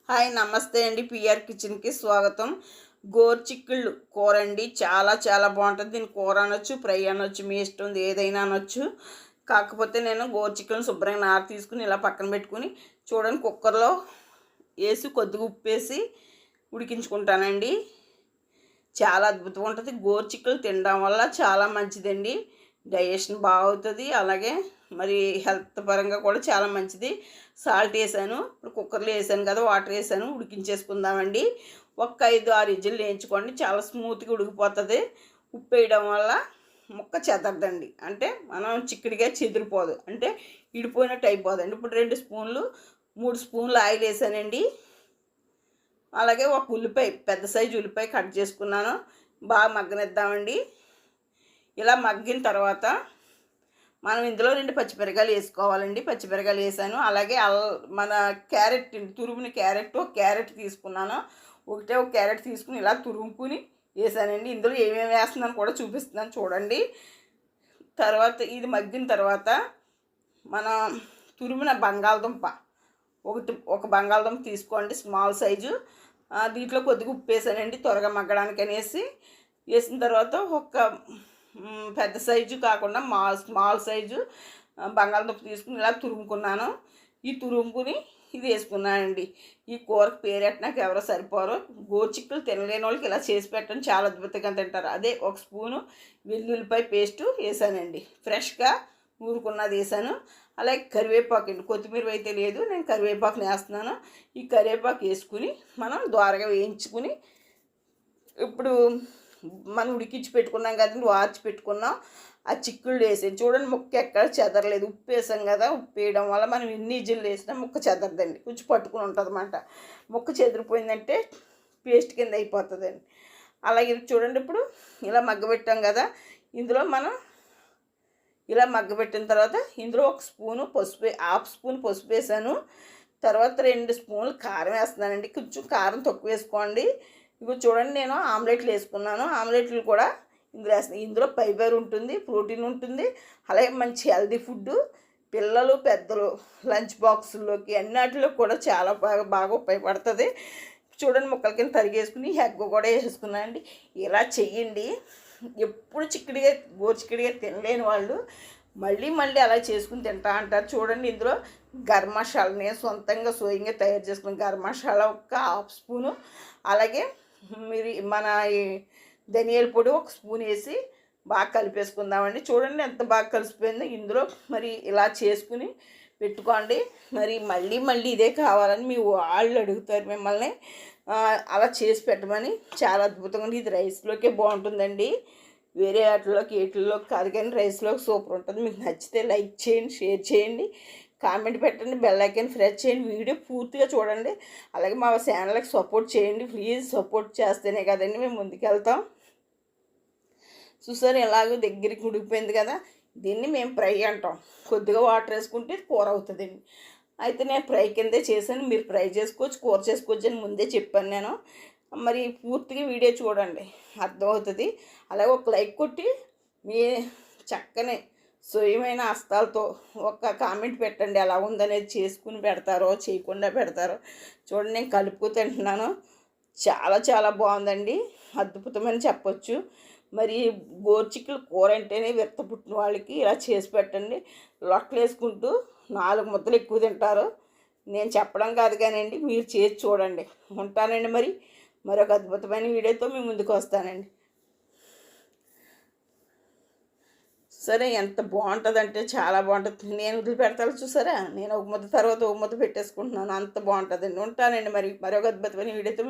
Hi నమస్తే అండి. PR కిచెన్కి స్వాగతం. గోరుచిక్కుళ్ళు కూర అండి. చాలా చాలా బాగుంటుంది. దీన్ని కూర అనొచ్చు, ఫ్రై అనొచ్చు, మీ ఇష్టం ఏదైనా అనొచ్చు. కాకపోతే నేను గోరుచిక్కులను శుభ్రంగా నార తీసుకుని ఇలా పక్కన పెట్టుకుని చూడండి కుక్కర్లో వేసి కొద్దిగా ఉప్పేసి ఉడికించుకుంటానండి. చాలా అద్భుతంగా ఉంటుంది. గోరుచిక్కులు తినడం వల్ల చాలా మంచిదండి. డైజెషన్ బాగుతుంది. అలాగే మరి హెల్త్ పరంగా కూడా చాలా మంచిది. సాల్ట్ వేసాను, ఇప్పుడు కుక్కర్లో వేసాను కదా, వాటర్ వేసాను, ఉడికించేసుకుందామండి. ఒక్క 5-6 విజిల్లు వేయించుకోండి. చాలా స్మూత్గా ఉడికిపోతుంది. ఉప్పు వేయడం వల్ల ముక్క చెదరదండి. అంటే మనం చిక్కడిగా చెదిరిపోదు, అంటే ఇడిపోయినట్టు అయిపోదండి. ఇప్పుడు 2 స్పూన్లు 3 స్పూన్లు ఆయిల్ వేసానండి. అలాగే ఒక ఉల్లిపాయ, పెద్ద సైజు ఉల్లిపాయ కట్ చేసుకున్నాను. బాగా మగ్గనిద్దామండి. ఇలా మగ్గిన తర్వాత మనం ఇందులో 2 పచ్చిమిరకాయలు వేసుకోవాలండి. పచ్చిమిరకాయలు వేసాను. అలాగే మన క్యారెట్, తురుముని క్యారెట్, ఒక క్యారెట్ తీసుకున్నాను. ఒక క్యారెట్ తీసుకుని ఇలా తురుముకుని వేసానండి. ఇందులో ఏమేమి వేస్తున్నాను కూడా చూపిస్తున్నాను చూడండి. తర్వాత ఇది మగ్గిన తర్వాత మన తురిమిన బంగాళదుంప ఒక బంగాళదుంప తీసుకోండి, స్మాల్ సైజు. దీంట్లో కొద్దిగా ఉప్పు వేసానండి త్వరగా మగ్గడానికి అనేసి. వేసిన తర్వాత ఒక పెద్ద సైజు కాకుండా స్మాల్ సైజు బంగాళదుంప తీసుకుని ఇలా తురుముకున్నాను. ఈ తురుముకుని ఇది వేసుకున్నానండి. ఈ కూరకు పేరెట్టినాక ఎవరో సరిపోరు. గోరుచిక్కులు తినలేని వాళ్ళకి ఇలా చేసి పెట్టండి, చాలా అద్భుతంగా తింటారు. అదే ఒక స్పూను వెల్లుల్లిపాయ పేస్టు వేసానండి. ఫ్రెష్గా నూరుకున్నది వేసాను. అలాగే కరివేపాకు అండి. కొత్తిమీర అయితే లేదు, నేను కరివేపాకుని వేస్తున్నాను. ఈ కరివేపాకు వేసుకుని మనం దోరగా వేయించుకుని ఇప్పుడు మనం ఉడికించి పెట్టుకున్నాం కదండి, వార్చి పెట్టుకున్నాం. ఆ చిక్కుళ్ళు వేసి చూడండి, ముక్క ఎక్కడ చెదరలేదు. ఉప్పు వేసాం కదా, ఉప్పు వేయడం వల్ల మనం ఎన్ని ఇజ్జులు వేసినా ముక్క చెదరదండి. కొంచెం పట్టుకుని ఉంటుంది అన్నమాట. ముక్క చెదిరిపోయిందంటే పేస్ట్ కింద అయిపోతుందండి. అలాగే చూడండి, ఇప్పుడు ఇలా మగ్గబెట్టాం కదా, ఇందులో మనం ఇలా మగ్గబెట్టిన తర్వాత ఇందులో ఒక స్పూను పసుపు, హాఫ్ స్పూన్ పసుపు వేసాను. తర్వాత 2 స్పూన్లు కారం వేస్తున్నానండి. కొంచెం కారం తక్కువ వేసుకోండి. ఇప్పుడు చూడండి, నేను ఆమ్లెట్లు వేసుకున్నాను. ఆమ్లెట్లు కూడా ఇందులో వేస్తాను. ఇందులో ఫైబర్ ఉంటుంది, ప్రోటీన్ ఉంటుంది. అలాగే మంచి హెల్దీ ఫుడ్. పిల్లలు పెద్దలు లంచ్ బాక్సుల్లోకి అన్నిటిలో కూడా చాలా బాగా ఉపయోగపడుతుంది. చూడండి, ముక్కల కింద తరిగేసుకుని ఎగ్ కూడా వేసుకున్నానండి. ఇలా చెయ్యండి. ఎప్పుడు గోరుచిక్కుడిగా తినలేని వాళ్ళు మళ్ళీ మళ్ళీ అలా చేసుకుని తింటా అంటారు. చూడండి, ఇందులో గరం మసాలా నేను సొంతంగా స్వయంగా తయారు చేసుకున్న గరం మసాలా ఒక హాఫ్ స్పూను, అలాగే మన ధనియాల పొడి ఒక స్పూన్ వేసి బాగా కలిపేసుకుందామండి. చూడండి ఎంత బాగా కలిసిపోయిందో. ఇందులో మరి ఇలా చేసుకుని పెట్టుకోండి. మరి మళ్ళీ మళ్ళీ ఇదే కావాలని మీ వాళ్ళు అడుగుతారు మిమ్మల్ని. అలా చేసి పెట్టమని. చాలా అద్భుతంగా ఉంది. ఇది రైస్లోకే బాగుంటుందండి, వేరే వీటిల్లోకి కాదు, కానీ రైస్లోకి సూపర్ ఉంటుంది. మీకు నచ్చితే లైక్ చేయండి, షేర్ చేయండి, కామెంట్ పెట్టండి, బెల్ ఐకాన్ ప్రెస్ చేయండి. వీడియో పూర్తిగా చూడండి. అలాగే మా ఛానల్కి సపోర్ట్ చేయండి ప్లీజ్. సపోర్ట్ చేస్తేనే కదండి మేము ముందుకెళ్తాం. చూసారు, ఎలాగో దగ్గరికి ఉడికిపోయింది కదా. దీన్ని మేము ఫ్రై అంటాం. కొద్దిగా వాటర్ వేసుకుంటే కూర అవుతుందండి. అయితే నేను ఫ్రై కిందే చేశాను. మీరు ఫ్రై చేసుకోవచ్చు, కూర చేసుకోవచ్చు అని ముందే చెప్పాను నేను. మరి పూర్తిగా వీడియో చూడండి, అర్థమవుతుంది. అలాగే ఒక లైక్ కొట్టి మీ చక్కని స్వయమైన హస్తాలతో ఒక కామెంట్ పెట్టండి, ఎలా ఉందనేది. చేసుకుని పెడతారో చేయకుండా పెడతారో చూడండి. నేను కలుపుకు తింటున్నాను. చాలా చాలా బాగుందండి, అద్భుతమని చెప్పొచ్చు. మరి గోరుచిక్కులు కూర అంటేనే విరత పుట్టిన వాళ్ళకి ఇలా చేసి పెట్టండి. లొట్టలు వేసుకుంటూ 4 ముద్దలు ఎక్కువ తింటారు. నేను చెప్పడం కాదు కానండి, మీరు చేసి చూడండి. ఉంటానండి. మరొక అద్భుతమైన వీడియోతో మీ ముందుకు వస్తానండి. సరే, ఎంత బాగుంటుందంటే చాలా బాగుంటుంది. నేను వదిలిపెడతాను చూసారా, నేను ఒక ముద్ద తర్వాత ఒక ముద్ద పెట్టేసుకుంటున్నాను. అంత బాగుంటుందండి. ఉంటానండి. మరొక అద్భుతమైన వీడియోతో